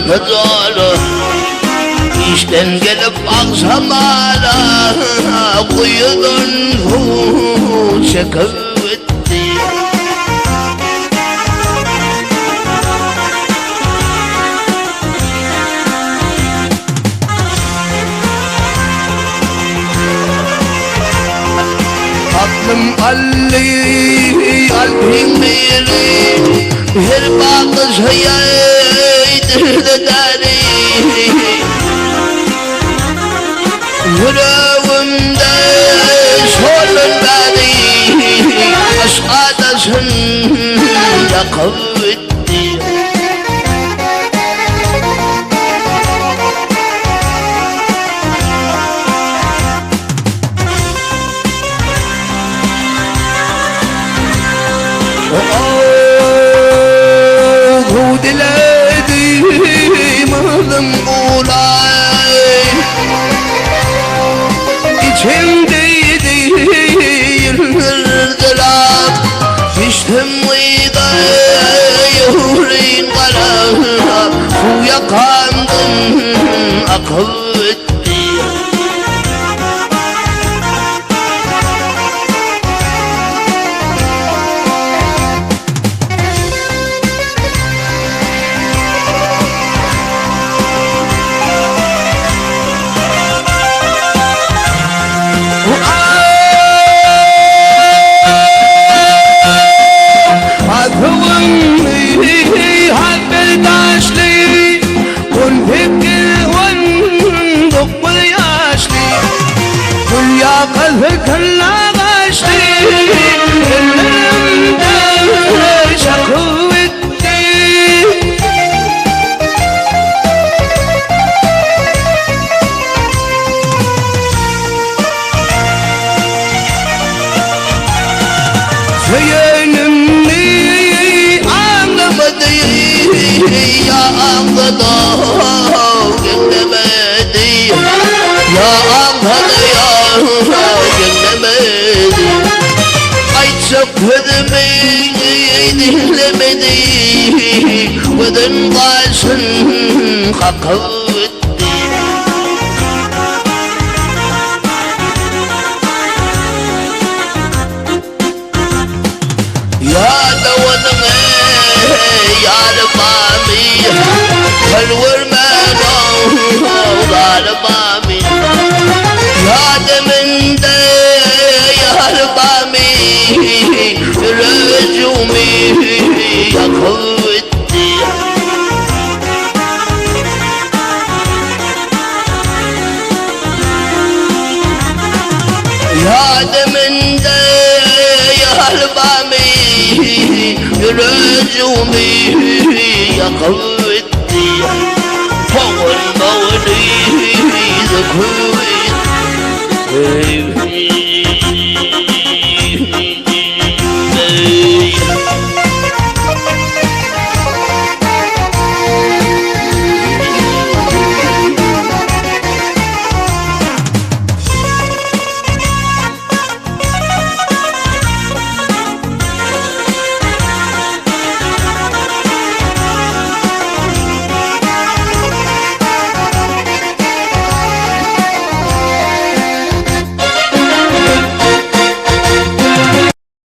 tezara İşten gelip akşam ara kuyudan su çekip Aklım alli, alpim biri her bakış hayaydır da dari yüreğimde solun bari aşk adasında kavvetti İçimdeydi yıllardır Düştüm uyda yüreğin kara Suya kandım akıl etti قلبك هلا غاشتي اللي انت شكوتي زينني عمدي يا أغضى قدمتي يا أغضى Dinlemedi Ayçap hıdımı dinlemedi Vıdın başın kakavıttı Ya davanımı ya rıbami Kalvurmen oğlar mami Ya deminde Harbami rücumi yakıttı Ya deminde harbami rücumi yakıttı Fağın bağını zıkıttı